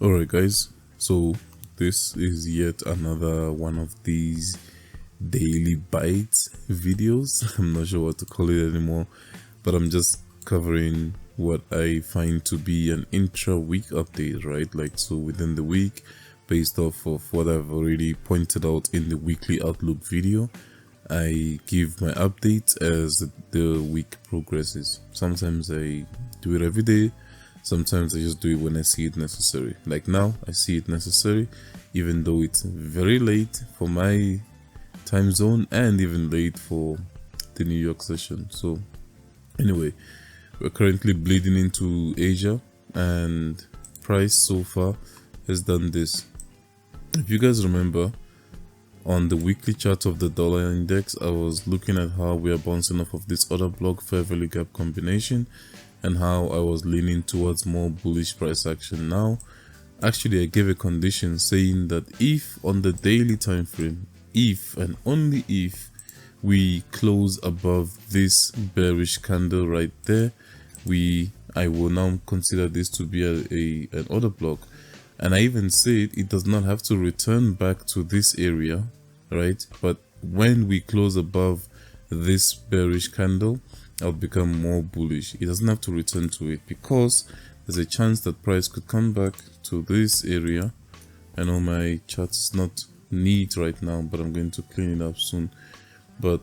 Alright guys, so this is yet another one of these daily bites videos. I'm not sure what to call it anymore, but I'm just covering what I find to be an intra-week update, right? Like, so within the week, based off of what I've already pointed out in the weekly outlook video, I give my updates as the week progresses. Sometimes I do it every day. Sometimes I just do it when I see it necessary. Like now, I see it necessary, even though it's very late for my time zone and even late for the New York session. So anyway, we're currently bleeding into Asia, and price so far has done this. If you guys remember, on the weekly chart of the dollar index, I was looking at how we are bouncing off of this order block fair value gap combination and how I was leaning towards more bullish price action. Now, actually, I gave a condition saying that if on the daily time frame, if and only if we close above this bearish candle right there, I will now consider this to be an order block. And I even said it does not have to return back to this area, right? But when we close above this bearish candle, I'll become more bullish. It doesn't have to return to it because there's a chance that price could come back to this area. I know my chart is not neat right now, but I'm going to clean it up soon. But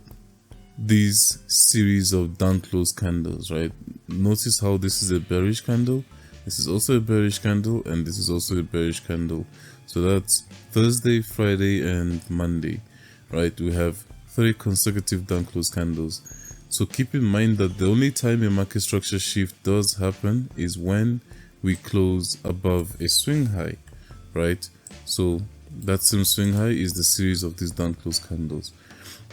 these series of down close candles, right? Notice how this is a bearish candle. This is also a bearish candle, and this is also a bearish candle. So that's Thursday, Friday, and Monday, right? We have 3 consecutive down close candles. So keep in mind that the only time a market structure shift does happen is when we close above a swing high, right? So that same swing high is the series of these down close candles.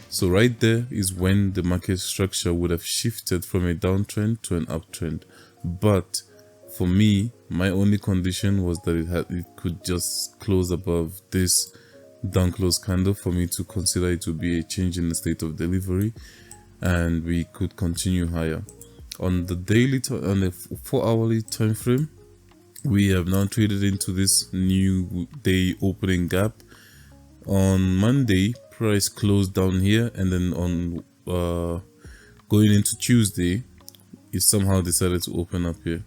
So right there is when the market structure would have shifted from a downtrend to an uptrend. But for me, my only condition was that it could just close above this down close candle for me to consider it to be a change in the state of delivery, and we could continue higher. On the daily on the 4-hourly time frame, we have now traded into this new day opening gap. On Monday, price closed down here, and then on going into Tuesday, it somehow decided to open up here.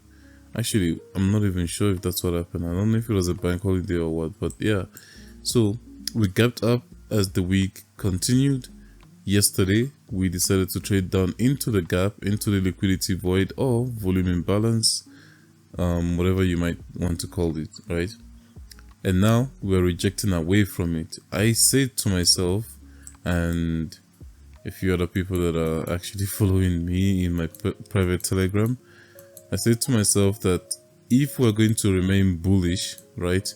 Actually, I'm not even sure if that's what happened. I don't know if it was a bank holiday or what, but yeah. So we gapped up as the week continued. Yesterday, we decided to trade down into the gap, into the liquidity void or volume imbalance, whatever you might want to call it, right? And now we're rejecting away from it. I said to myself, and a few other people that are actually following me in my private Telegram, I said to myself that if we're going to remain bullish, right,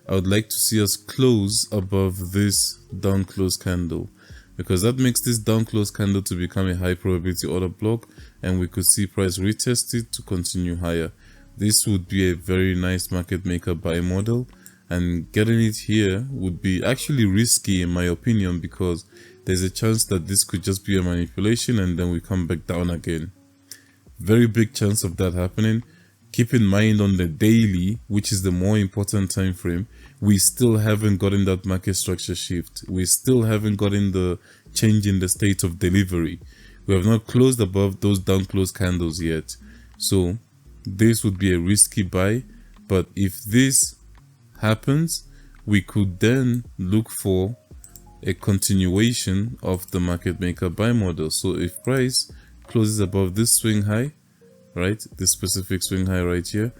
I would like to see us close above this down close candle, because that makes this down close candle to become a high probability order block, and we could see price retest it to continue higher. This would be a very nice market maker buy model, and getting it here would be actually risky in my opinion, because there's a chance that this could just be a manipulation and then we come back down again. Very big chance of that happening. Keep in mind on the daily, which is the more important time frame, we still haven't gotten that market structure shift. We still haven't gotten the change in the state of delivery. We have not closed above those down close candles yet. So this would be a risky buy. But if this happens, we could then look for a continuation of the market maker buy model. So if price closes above this swing high, right, this specific swing high right here,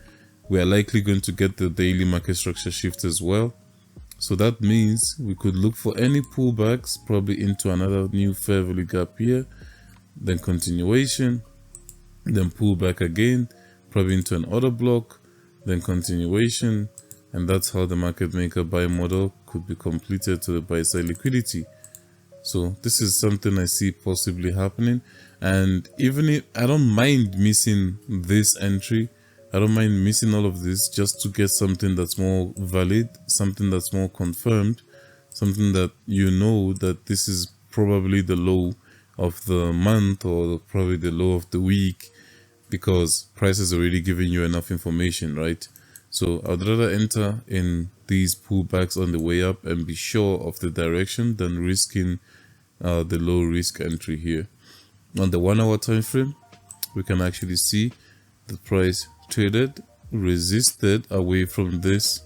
we are likely going to get the daily market structure shift as well. So that means we could look for any pullbacks, probably into another new fair value gap here, then continuation, then pullback again, probably into an order block, then continuation, and that's how the market maker buy model could be completed to the buy side liquidity. So this is something I see possibly happening, and even if I don't mind missing this entry, I don't mind missing all of this just to get something that's more valid, something that's more confirmed, something that you know that this is probably the low of the month or probably the low of the week, because price is already giving you enough information, right? So I'd rather enter in these pullbacks on the way up and be sure of the direction than risking the low risk entry here. On the 1 hour time frame, we can actually see the price traded, resisted away from this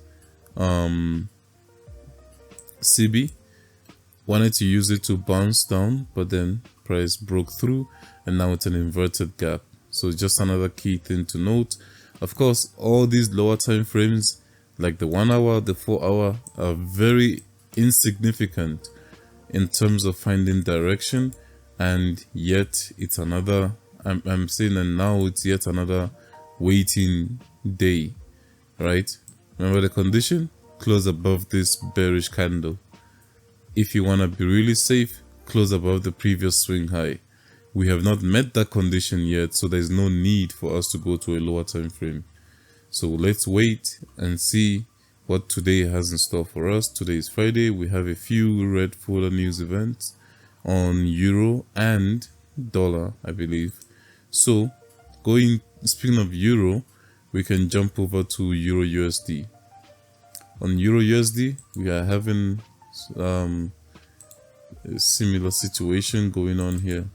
CB, wanted to use it to bounce down, but then price broke through and now it's an inverted gap. So just another key thing to note. Of course, all these lower time frames like the 1 hour, the 4 hour are very insignificant in terms of finding direction, and yet it's another, I'm saying that now it's yet another waiting day, right? Remember the condition? Close above this bearish candle. If you want to be really safe, close above the previous swing high. We have not met that condition yet, so there's no need for us to go to a lower time frame. So let's wait and see what today has in store for us. Today is Friday. We have a few red folder news events on euro and dollar, I believe. So speaking of euro, we can jump over to euro USD. On euro USD, we are having a similar situation going on here.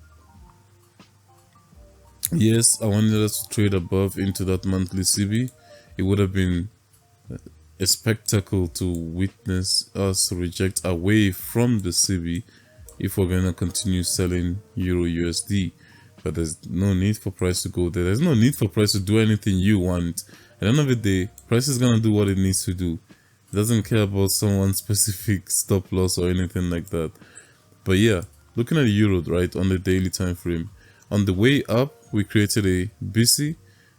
Yes, I wanted us to trade above into that monthly CB. It would have been a spectacle to witness us reject away from the CB if we're going to continue selling euro USD. But there's no need for price to go there. There's no need for price to do anything you want. At the end of the day, price is going to do what it needs to do. It doesn't care about someone's specific stop loss or anything like that. But yeah, looking at the euro, right, on the daily time frame, on the way up, we created a BC,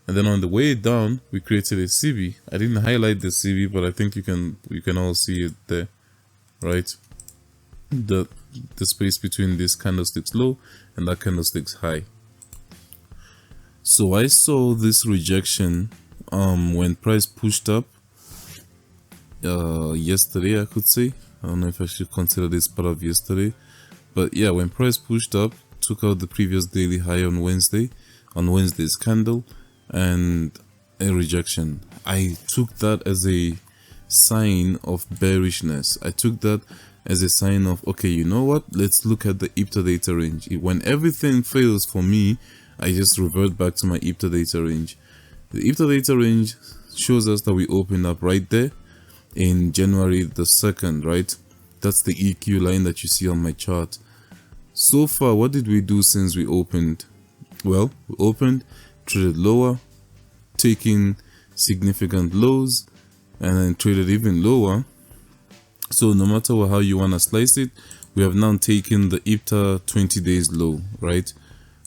and then on the way down, we created a CB. I didn't highlight the CB, but I think you can all see it there, right? The space between this candlestick's low and that candlestick's high. So I saw this rejection when price pushed up yesterday, I could say. I don't know if I should consider this part of yesterday, but yeah, when price pushed up, took out the previous daily high on Wednesday's candle, and a rejection. I took that as a sign of bearishness. I took that as a sign of, okay, you know what, let's look at the IPTA data range. When everything fails for me, I just revert back to my IPTA data range. The IPTA data range shows us that we opened up right there in January the 2nd, right? That's the EQ line that you see on my chart. So far, what did we do since we opened? Well, we opened, traded lower, taking significant lows, and then traded even lower. So no matter how you want to slice it, we have now taken the IPTA 20 days low, right?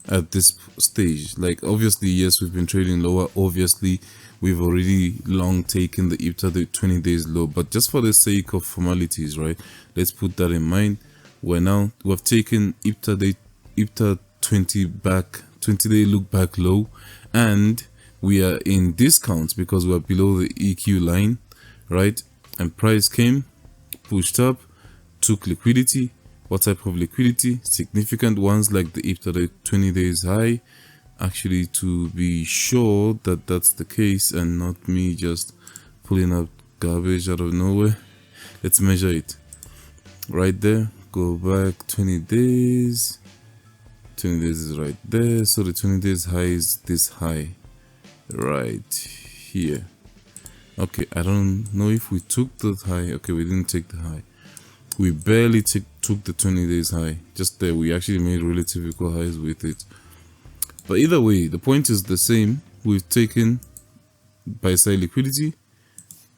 At this stage, like obviously, yes, we've been trading lower. Obviously, we've already long taken the IPTA the 20 days low, but just for the sake of formalities, right? Let's put that in mind. We've taken IPTA 20 day look back low, and we are in discounts because we are below the EQ line, right? And price came, pushed up, took liquidity. What type of liquidity? Significant ones like the IPTA 20 days high, actually, to be sure that that's the case and not me just pulling up garbage out of nowhere. Let's measure it right there. Go back 20 days. 20 days is right there. So the 20 days high is this high right here. Okay, I don't know if we took the high. Okay, we didn't take the high. We barely took the 20 days high. Just there, we actually made relative equal highs with it. But either way, the point is the same. We've taken buy side liquidity,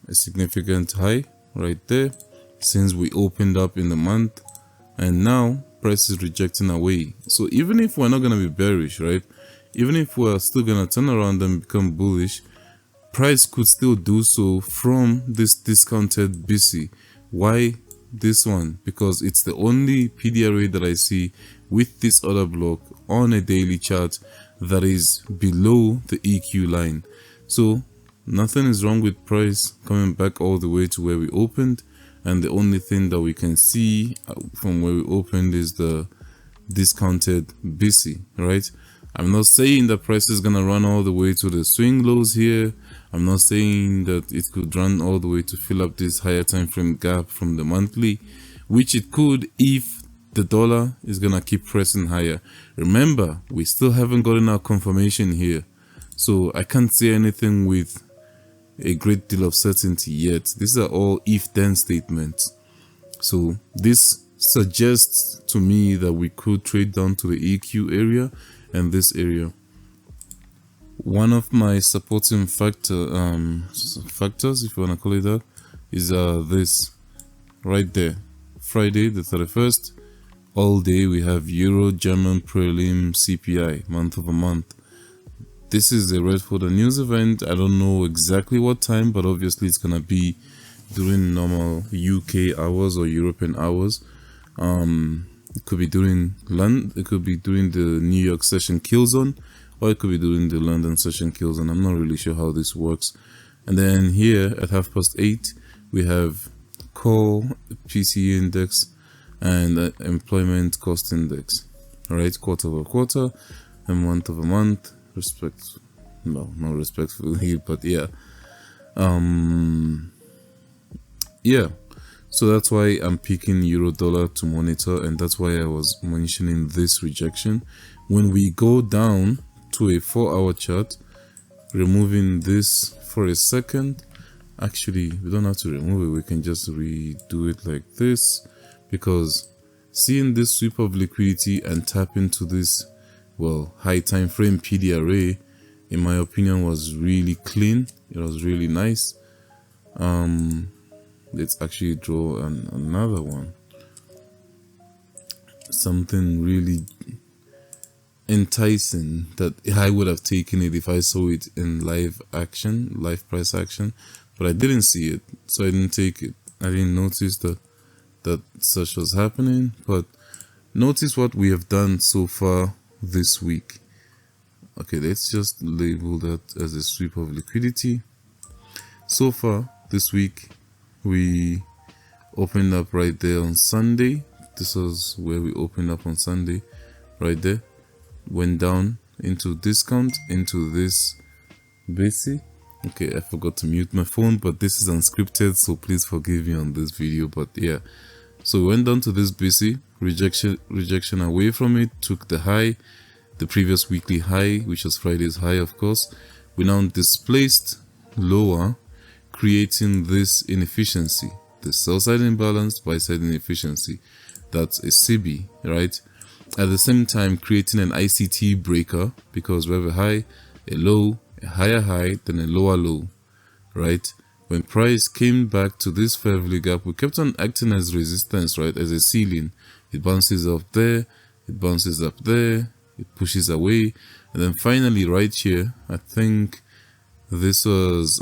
a significant high right there since we opened up in the month, and now price is rejecting away. So even if we're not going to be bearish, right, even if we're still going to turn around and become bullish, price could still do so from this discounted BC. Why this one? Because it's the only PDRA that I see with this other block on a daily chart that is below the EQ line. So nothing is wrong with price coming back all the way to where we opened, and the only thing that we can see from where we opened is the discounted BC, right? I'm not saying that price is gonna run all the way to the swing lows here. I'm not saying that it could run all the way to fill up this higher time frame gap from the monthly, which it could if the dollar is gonna keep pressing higher. Remember, we still haven't gotten our confirmation here, so I can't say anything with a great deal of certainty yet. These are all if-then statements. So this suggests to me that we could trade down to the EQ area and this area. One of my supporting factors, if you want to call it that, is this right there. Friday the 31st, all day we have Euro German prelim CPI month over month. This is a red folder news event. I don't know exactly what time, but obviously it's gonna be during normal UK hours or European hours. It could be during London, it could be during the New York session kill zone, or it could be during the London session kill zone. I'm not really sure how this works. And then here at 8:30, we have core PCE index and employment cost index. All right, quarter over quarter and month over month. Not respectfully, but yeah. Yeah, so that's why I'm picking euro dollar to monitor, and that's why I was mentioning this rejection. When we go down to a 4-hour chart, removing this for a second, actually we don't have to remove it, we can just redo it like this, because seeing this sweep of liquidity and tap into this, well, high time frame PDRA, in my opinion, was really clean. It was really nice. Let's actually draw another one, something really enticing that I would have taken it if I saw it in live price action, but I didn't see it, so I didn't take it. I didn't notice that such was happening. But notice what we have done so far this week. Okay, let's just label that as a sweep of liquidity. So far this week, we opened up right there on Sunday. This was where we opened up on Sunday, right there. Went down into discount, into this basic. Okay, I forgot to mute my phone, but this is unscripted, so please forgive me on this video. But yeah, so we went down to this basic rejection away from it, took the high, the previous weekly high, which was Friday's high, of course. We now displaced lower, creating this inefficiency, the sell side imbalance, buy side inefficiency. That's a CB, right? At the same time, creating an ICT breaker, because we have a high, a low, a higher high, then a lower low, right? When price came back to this fair value gap, we kept on acting as resistance, right? As a ceiling. It bounces up there, it bounces up there, it pushes away, and then finally right here, I think this was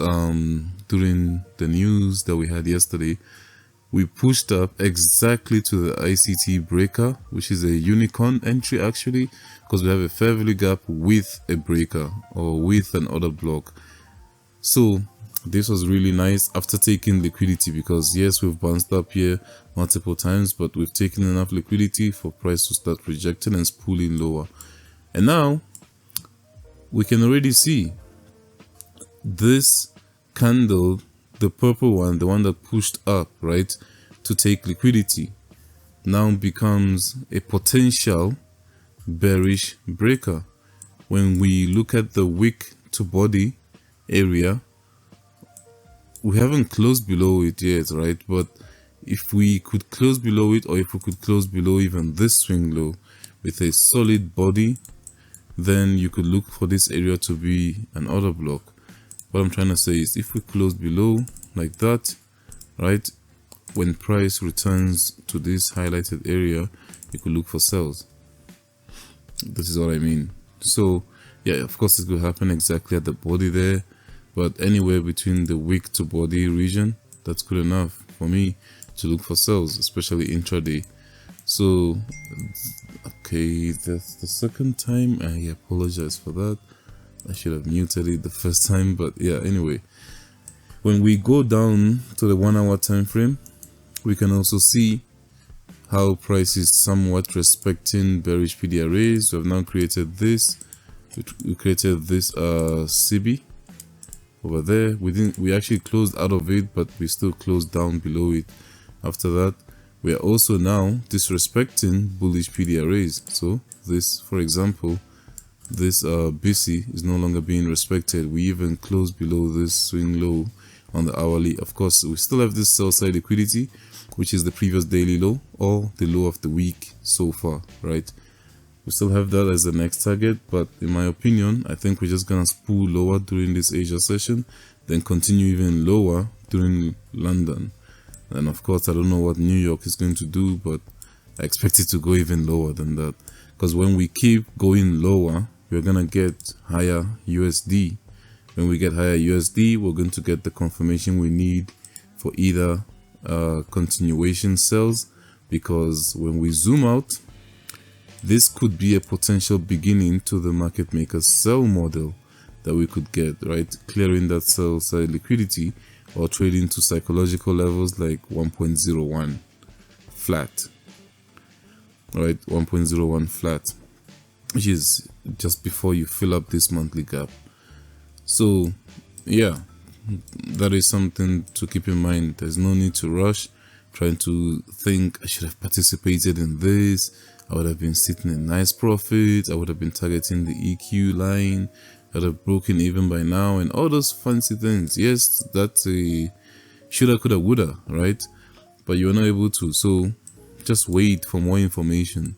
during the news that we had yesterday, we pushed up exactly to the ICT breaker, which is a unicorn entry actually, because we have a fair value gap with a breaker or with an order block. So this was really nice after taking liquidity, because yes, we've bounced up here multiple times, but we've taken enough liquidity for price to start rejecting and spooling lower. And now we can already see this candle, the purple one, the one that pushed up, right, to take liquidity, now becomes a potential bearish breaker. When we look at the wick to body area, we haven't closed below it yet, right? But if we could close below it, or if we could close below even this swing low with a solid body, then you could look for this area to be an order block. What I'm trying to say is, if we close below like that, right, when price returns to this highlighted area, you could look for sells. This is what I mean. So yeah, of course it could happen exactly at the body there, but anywhere between the wick to body region, that's good enough for me to look for sells, especially intraday. So okay, that's the second time. I apologize for that. I should have muted it the first time, but yeah, anyway, when we go down to the 1 hour time frame, we can also see how price is somewhat respecting bearish PDRAs. We have now created this, we created this CB, over there. We actually closed out of it, but we still closed down below it. After that, we are also now disrespecting bullish PDRAs. So this, for example, this BC is no longer being respected. We even closed below this swing low on the hourly. Of course, we still have this sell side liquidity, which is the previous daily low or the low of the week so far, right? We still have that as the next target, but in my opinion, I think we're just gonna spool lower during this Asia session, then continue even lower during London. And of course, I don't know what New York is going to do, but I expect it to go even lower than that, because when we keep going lower, we're gonna get higher USD. When we get higher USD, we're going to get the confirmation we need for either continuation sells, because when we zoom out, this could be a potential beginning to the market maker sell model that we could get, right? Clearing that sell side liquidity or trading to psychological levels like 1.01 flat, right? 1.01 flat, which is just before you fill up this monthly gap. So yeah, that is something to keep in mind. There's no need to rush trying to think I should have participated in this, I would have been sitting in nice profit, I would have been targeting the EQ line, I would have broken even by now, and all those fancy things. Yes, that's a shoulda, coulda, woulda, right? But you're not able to. So just wait for more information.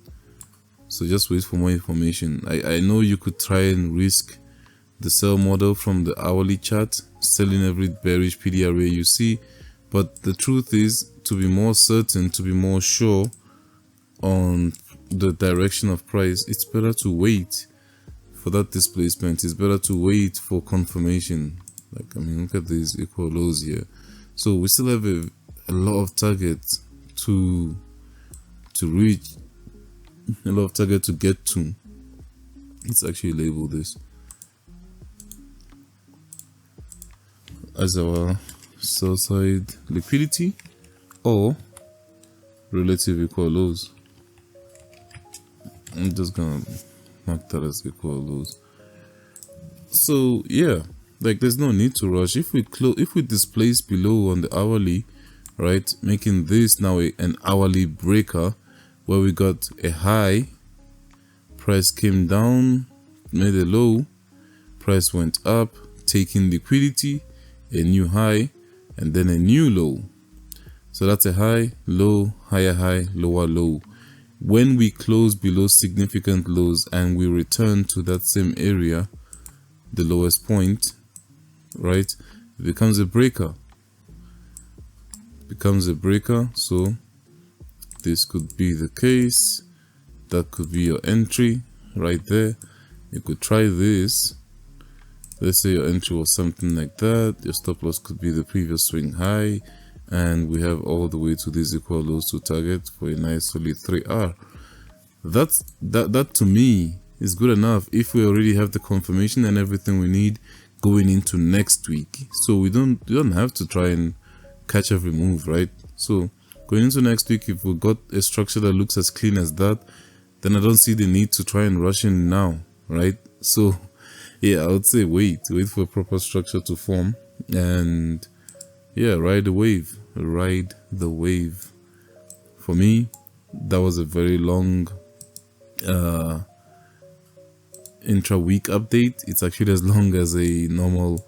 I know you could try and risk the sell model from the hourly chart, selling every bearish PDRA you see, but the truth is, to be more certain, to be more sure on the direction of price, it's better to wait for that displacement. It's better to wait for confirmation. Like, I mean, look at these equal lows here. So we still have a lot of targets to reach, a lot of target to get to. Let's actually label this as our sell side liquidity or relative equal lows. I'm just gonna mark that as equal lows. So yeah, like there's no need to rush. If we displace below on the hourly, right, making this now an hourly breaker where we got a high, price came down, made a low, price went up, taking liquidity, a new high, and then a new low. So that's a high, low, higher high, lower low. When we close below significant lows and we return to that same area, the lowest point, right, it becomes a breaker. So this could be the case. That could be your entry right there. You could try this. Let's say your entry was something like that. Your stop loss could be the previous swing high, and we have all the way to these equal lows to target for a nice solid 3R. That to me is good enough if we already have the confirmation and everything we need going into next week. So we don't have to try and catch every move, right? So going into next week, if we got a structure that looks as clean as that, then I don't see the need to try and rush in now, right? So yeah, I would say wait for a proper structure to form, and yeah, ride the wave. For me, that was a very long intra-week update. It's actually as long as a normal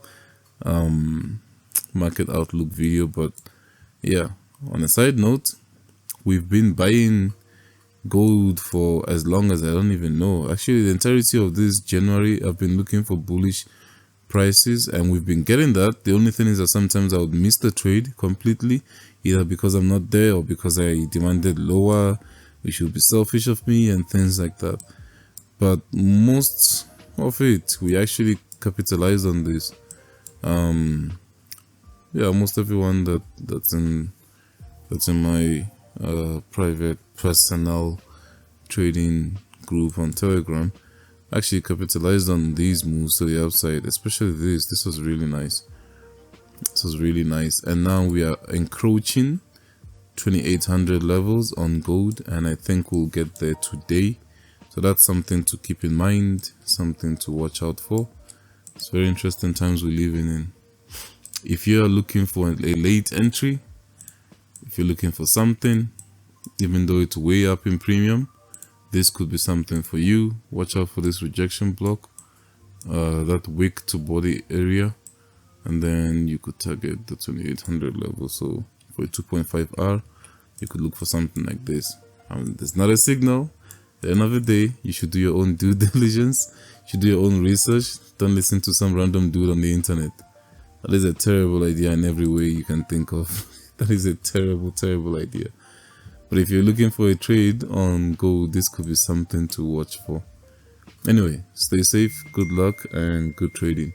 market outlook video, but yeah, on a side note, we've been buying gold for as long as I don't even know. Actually, the entirety of this January, I've been looking for bullish prices, and we've been getting that. The only thing is that sometimes I would miss the trade completely, either because I'm not there or because I demanded lower, which would be selfish of me and things like that. But most of it, we actually capitalized on this. Yeah, almost everyone that's in my private personal trading group on Telegram actually capitalized on these moves to the upside, especially this was really nice. And now we are encroaching 2800 levels on gold, and I think we'll get there today. So that's something to keep in mind, something to watch out for. It's very interesting times we're living in. If you're looking for a late entry, if you're looking for something, even though it's way up in premium, this could be something for you. Watch out for this rejection block, that wick to body area, and then you could target the 2800 level. So for a 2.5R, you could look for something like this. There's not a signal. At the end of the day, you should do your own due diligence. You should do your own research. Don't listen to some random dude on the internet. That is a terrible idea in every way you can think of. That is a terrible idea. But if you're looking for a trade on gold, this could be something to watch for. Anyway, stay safe, good luck, and good trading.